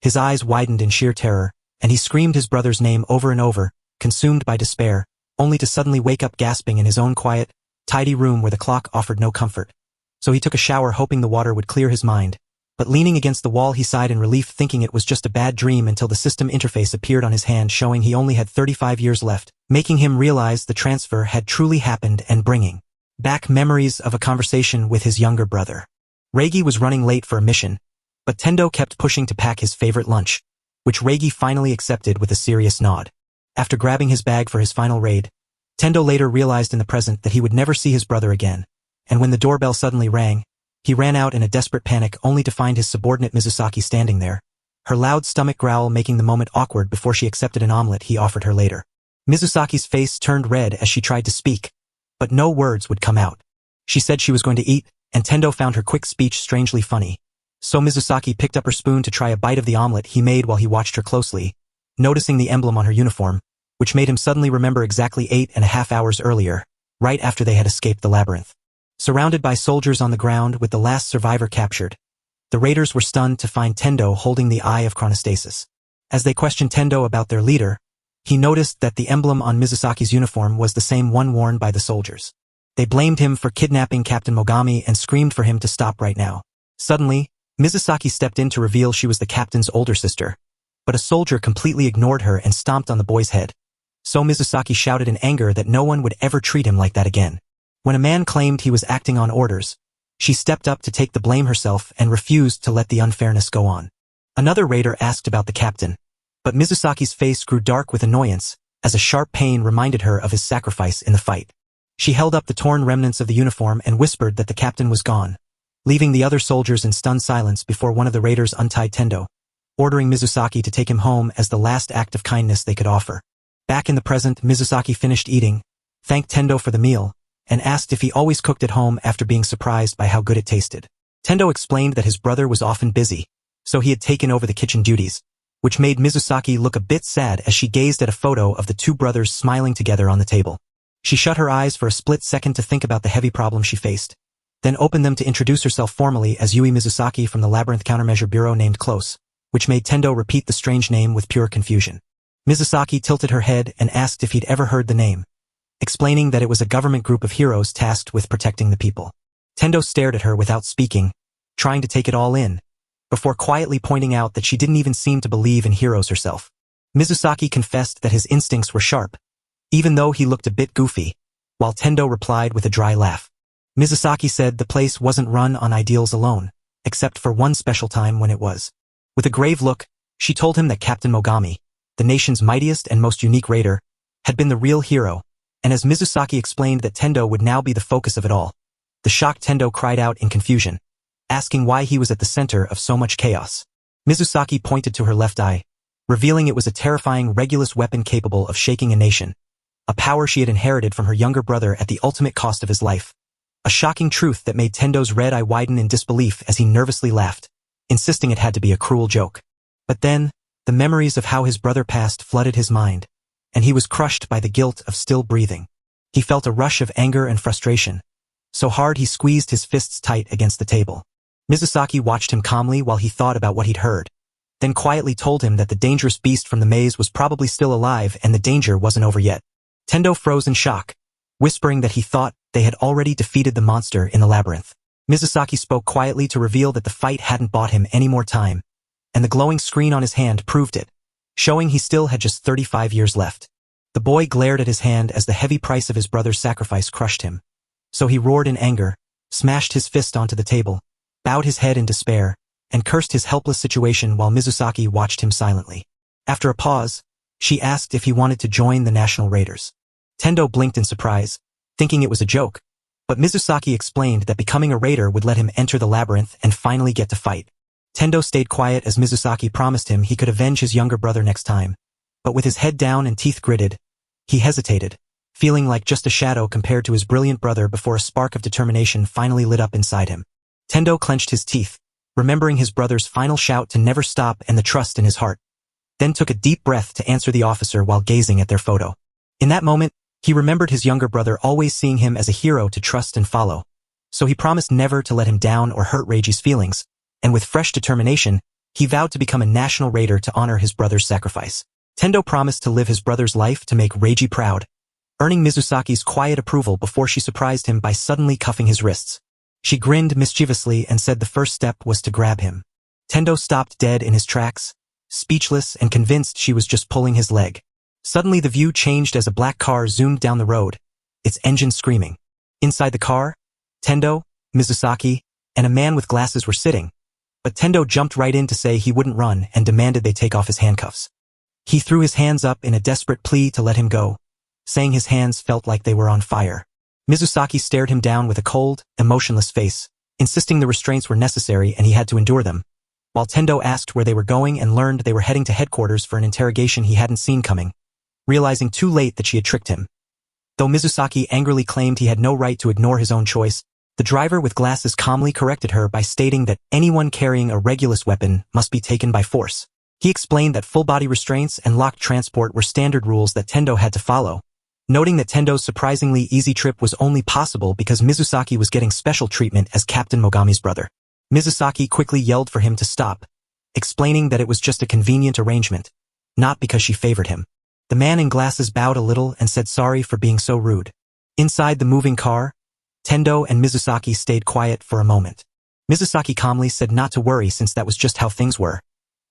His eyes widened in sheer terror, and he screamed his brother's name over and over, consumed by despair, only to suddenly wake up gasping in his own quiet, tidy room where the clock offered no comfort. So he took a shower hoping the water would clear his mind, but leaning against the wall he sighed in relief thinking it was just a bad dream until the system interface appeared on his hand showing he only had 35 years left, making him realize the transfer had truly happened and bringing back memories of a conversation with his younger brother. Reiji was running late for a mission, but Tendo kept pushing to pack his favorite lunch, which Reiji finally accepted with a serious nod. After grabbing his bag for his final raid, Tendo later realized in the present that he would never see his brother again, and when the doorbell suddenly rang, he ran out in a desperate panic only to find his subordinate Mizusaki standing there, her loud stomach growl making the moment awkward before she accepted an omelet he offered her later. Mizusaki's face turned red as she tried to speak, but no words would come out. She said she was going to eat, and Tendo found her quick speech strangely funny. So Mizusaki picked up her spoon to try a bite of the omelet he made while he watched her closely, noticing the emblem on her uniform, which made him suddenly remember exactly 8.5 hours earlier, right after they had escaped the labyrinth. Surrounded by soldiers on the ground with the last survivor captured, the raiders were stunned to find Tendo holding the Eye of Chronostasis. As they questioned Tendo about their leader, he noticed that the emblem on Mizusaki's uniform was the same one worn by the soldiers. They blamed him for kidnapping Captain Mogami and screamed for him to stop right now. Suddenly, Mizusaki stepped in to reveal she was the captain's older sister, but a soldier completely ignored her and stomped on the boy's head. So Mizusaki shouted in anger that no one would ever treat him like that again. When a man claimed he was acting on orders, she stepped up to take the blame herself and refused to let the unfairness go on. Another raider asked about the captain, but Mizusaki's face grew dark with annoyance as a sharp pain reminded her of his sacrifice in the fight. She held up the torn remnants of the uniform and whispered that the captain was gone, leaving the other soldiers in stunned silence before one of the raiders untied Tendo, ordering Mizusaki to take him home as the last act of kindness they could offer. Back in the present, Mizusaki finished eating, thanked Tendo for the meal, and asked if he always cooked at home after being surprised by how good it tasted. Tendo explained that his brother was often busy, so he had taken over the kitchen duties, which made Mizusaki look a bit sad as she gazed at a photo of the two brothers smiling together on the table. She shut her eyes for a split second to think about the heavy problem she faced, then opened them to introduce herself formally as Yui Mizusaki from the Labyrinth Countermeasure Bureau named Close, which made Tendo repeat the strange name with pure confusion. Mizusaki tilted her head and asked if he'd ever heard the name, explaining that it was a government group of heroes tasked with protecting the people. Tendo stared at her without speaking, trying to take it all in, before quietly pointing out that she didn't even seem to believe in heroes herself. Mizusaki confessed that his instincts were sharp, even though he looked a bit goofy, while Tendo replied with a dry laugh. Mizusaki said the place wasn't run on ideals alone, except for one special time when it was. With a grave look, she told him that Captain Mogami, the nation's mightiest and most unique raider, had been the real hero, and as Mizusaki explained that Tendo would now be the focus of it all, the shocked Tendo cried out in confusion, asking why he was at the center of so much chaos. Mizusaki pointed to her left eye, revealing it was a terrifying Regulus weapon capable of shaking a nation, a power she had inherited from her younger brother at the ultimate cost of his life. A shocking truth that made Tendo's red eye widen in disbelief as he nervously laughed, insisting it had to be a cruel joke. But then, the memories of how his brother passed flooded his mind, and he was crushed by the guilt of still breathing. He felt a rush of anger and frustration, so hard he squeezed his fists tight against the table. Mizusaki watched him calmly while he thought about what he'd heard, then quietly told him that the dangerous beast from the maze was probably still alive and the danger wasn't over yet. Tendo froze in shock, whispering that he thought they had already defeated the monster in the labyrinth. Mizusaki spoke quietly to reveal that the fight hadn't bought him any more time, and the glowing screen on his hand proved it, showing he still had just 35 years left. The boy glared at his hand as the heavy price of his brother's sacrifice crushed him. So he roared in anger, smashed his fist onto the table, bowed his head in despair, and cursed his helpless situation while Mizusaki watched him silently. After a pause, she asked if he wanted to join the National Raiders. Tendo blinked in surprise, thinking it was a joke, but Mizusaki explained that becoming a raider would let him enter the labyrinth and finally get to fight. Tendo stayed quiet as Mizusaki promised him he could avenge his younger brother next time, but with his head down and teeth gritted, he hesitated, feeling like just a shadow compared to his brilliant brother before a spark of determination finally lit up inside him. Tendo clenched his teeth, remembering his brother's final shout to never stop and the trust in his heart, then took a deep breath to answer the officer while gazing at their photo. In that moment, he remembered his younger brother always seeing him as a hero to trust and follow, so he promised never to let him down or hurt Reiji's feelings, and with fresh determination, he vowed to become a national raider to honor his brother's sacrifice. Tendo promised to live his brother's life to make Reiji proud, earning Mizusaki's quiet approval before she surprised him by suddenly cuffing his wrists. She grinned mischievously and said the first step was to grab him. Tendo stopped dead in his tracks, speechless and convinced she was just pulling his leg. Suddenly the view changed as a black car zoomed down the road, its engine screaming. Inside the car, Tendo, Mizusaki, and a man with glasses were sitting, but Tendo jumped right in to say he wouldn't run and demanded they take off his handcuffs. He threw his hands up in a desperate plea to let him go, saying his hands felt like they were on fire. Mizusaki stared him down with a cold, emotionless face, insisting the restraints were necessary and he had to endure them, while Tendo asked where they were going and learned they were heading to headquarters for an interrogation he hadn't seen coming, realizing too late that she had tricked him. Though Mizusaki angrily claimed he had no right to ignore his own choice, the driver with glasses calmly corrected her by stating that anyone carrying a Regulus weapon must be taken by force. He explained that full-body restraints and locked transport were standard rules that Tendo had to follow, noting that Tendo's surprisingly easy trip was only possible because Mizusaki was getting special treatment as Captain Mogami's brother. Mizusaki quickly yelled for him to stop, explaining that it was just a convenient arrangement, not because she favored him. The man in glasses bowed a little and said sorry for being so rude. Inside the moving car, Tendo and Mizusaki stayed quiet for a moment. Mizusaki calmly said not to worry since that was just how things were.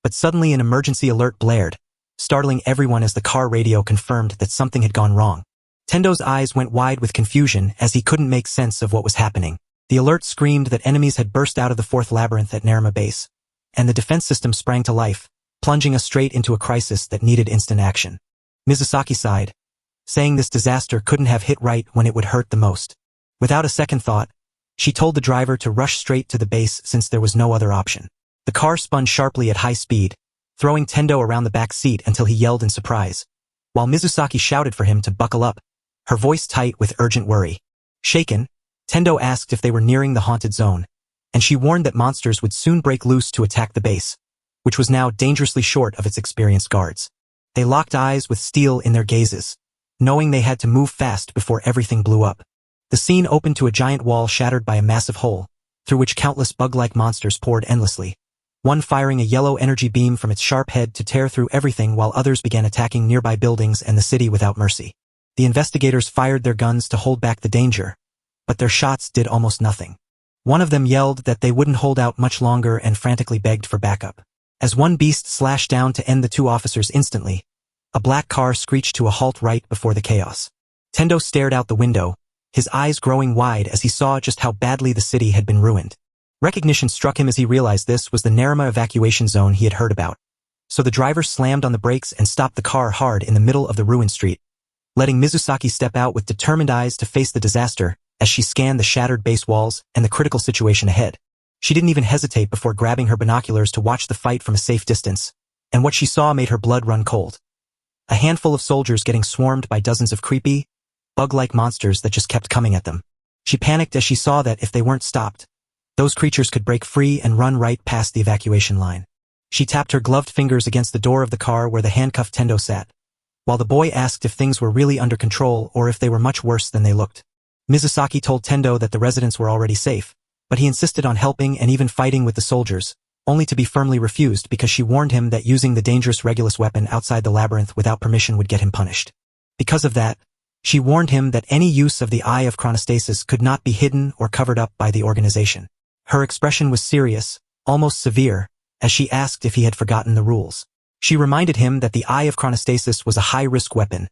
But suddenly an emergency alert blared, startling everyone as the car radio confirmed that something had gone wrong. Tendo's eyes went wide with confusion as he couldn't make sense of what was happening. The alert screamed that enemies had burst out of the fourth labyrinth at Narima Base, and the defense system sprang to life, plunging us straight into a crisis that needed instant action. Mizusaki sighed, saying this disaster couldn't have hit right when it would hurt the most. Without a second thought, she told the driver to rush straight to the base since there was no other option. The car spun sharply at high speed, throwing Tendo around the back seat until he yelled in surprise, while Mizusaki shouted for him to buckle up, her voice tight with urgent worry. Shaken, Tendo asked if they were nearing the haunted zone, and she warned that monsters would soon break loose to attack the base, which was now dangerously short of its experienced guards. They locked eyes with steel in their gazes, knowing they had to move fast before everything blew up. The scene opened to a giant wall shattered by a massive hole, through which countless bug-like monsters poured endlessly, one firing a yellow energy beam from its sharp head to tear through everything while others began attacking nearby buildings and the city without mercy. The investigators fired their guns to hold back the danger, but their shots did almost nothing. One of them yelled that they wouldn't hold out much longer and frantically begged for backup. As one beast slashed down to end the two officers instantly, a black car screeched to a halt right before the chaos. Tendo stared out the window, his eyes growing wide as he saw just how badly the city had been ruined. Recognition struck him as he realized this was the Narima evacuation zone he had heard about. So the driver slammed on the brakes and stopped the car hard in the middle of the ruined street, letting Mizusaki step out with determined eyes to face the disaster as she scanned the shattered base walls and the critical situation ahead. She didn't even hesitate before grabbing her binoculars to watch the fight from a safe distance, and what she saw made her blood run cold. A handful of soldiers getting swarmed by dozens of creepy, bug-like monsters that just kept coming at them. She panicked as she saw that if they weren't stopped, those creatures could break free and run right past the evacuation line. She tapped her gloved fingers against the door of the car where the handcuffed Tendo sat, while the boy asked if things were really under control or if they were much worse than they looked. Mizusaki told Tendo that the residents were already safe, but he insisted on helping and even fighting with the soldiers, only to be firmly refused because she warned him that using the dangerous Regulus weapon outside the labyrinth without permission would get him punished. Because of that, she warned him that any use of the Eye of Chronostasis could not be hidden or covered up by the organization. Her expression was serious, almost severe, as she asked if he had forgotten the rules. She reminded him that the Eye of Chronostasis was a high-risk weapon,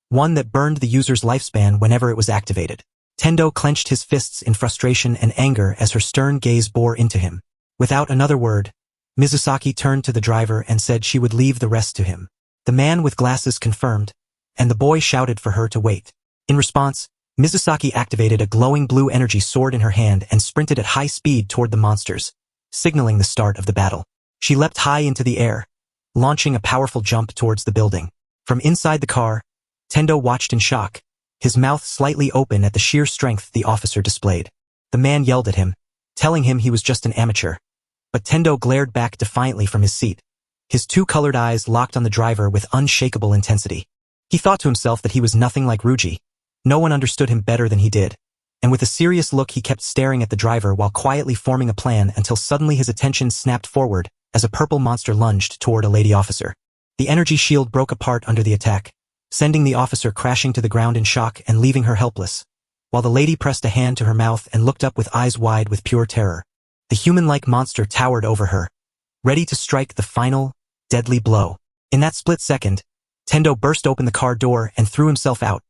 one that burned the user's lifespan whenever it was activated. Tendo clenched his fists in frustration and anger as her stern gaze bore into him. Without another word, Mizusaki turned to the driver and said she would leave the rest to him. The man with glasses confirmed, and the boy shouted for her to wait. In response, Mizusaki activated a glowing blue energy sword in her hand and sprinted at high speed toward the monsters, signaling the start of the battle. She leapt high into the air, launching a powerful jump towards the building. From inside the car, Tendo watched in shock, his mouth slightly open at the sheer strength the officer displayed. The man yelled at him, telling him he was just an amateur, but Tendo glared back defiantly from his seat, his two colored eyes locked on the driver with unshakable intensity. He thought to himself that he was nothing like Ruji. No one understood him better than he did, and with a serious look he kept staring at the driver while quietly forming a plan until suddenly his attention snapped forward as a purple monster lunged toward a lady officer. The energy shield broke apart under the attack, sending the officer crashing to the ground in shock and leaving her helpless, while the lady pressed a hand to her mouth and looked up with eyes wide with pure terror. The human-like monster towered over her, ready to strike the final, deadly blow. In that split second, Tendo burst open the car door and threw himself out,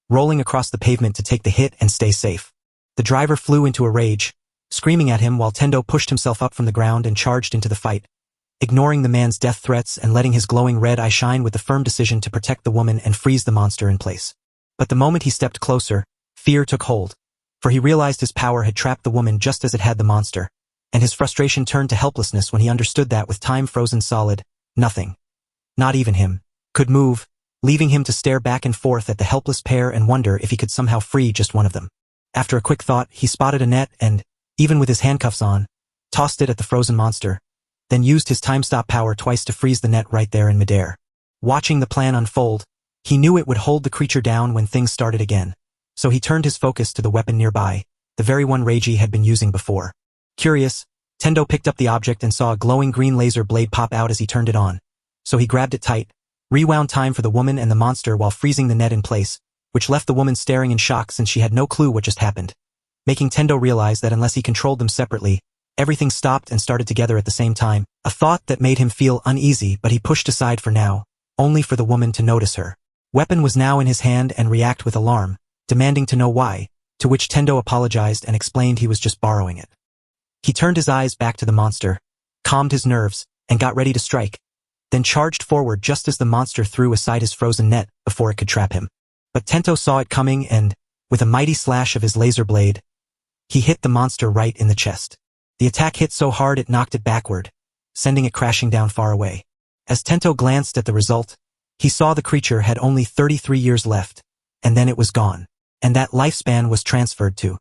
rolling across the pavement to take the hit and stay safe. The driver flew into a rage, screaming at him while Tendo pushed himself up from the ground and charged into the fight, ignoring the man's death threats and letting his glowing red eye shine with the firm decision to protect the woman and freeze the monster in place. But the moment he stepped closer, fear took hold, for he realized his power had trapped the woman just as it had the monster, and his frustration turned to helplessness when he understood that with time frozen solid, nothing, not even him, could move, leaving him to stare back and forth at the helpless pair and wonder if he could somehow free just one of them. After a quick thought, he spotted a net and, even with his handcuffs on, tossed it at the frozen monster, then used his time-stop power twice to freeze the net right there in midair. Watching the plan unfold, he knew it would hold the creature down when things started again, so he turned his focus to the weapon nearby, the very one Reiji had been using before. Curious, Tendo picked up the object and saw a glowing green laser blade pop out as he turned it on, so he grabbed it tight, rewound time for the woman and the monster while freezing the net in place, which left the woman staring in shock since she had no clue what just happened, making Tendo realize that unless he controlled them separately, everything stopped and started together at the same time, a thought that made him feel uneasy but he pushed aside for now, only for the woman to notice her. Weapon was now in his hand and react with alarm, demanding to know why, to which Tendo apologized and explained he was just borrowing it. He turned his eyes back to the monster, calmed his nerves, and got ready to strike, then charged forward just as the monster threw aside his frozen net before it could trap him. But Tento saw it coming and, with a mighty slash of his laser blade, he hit the monster right in the chest. The attack hit so hard it knocked it backward, sending it crashing down far away. As Tento glanced at the result, he saw the creature had only 33 years left, and then it was gone, and that lifespan was transferred to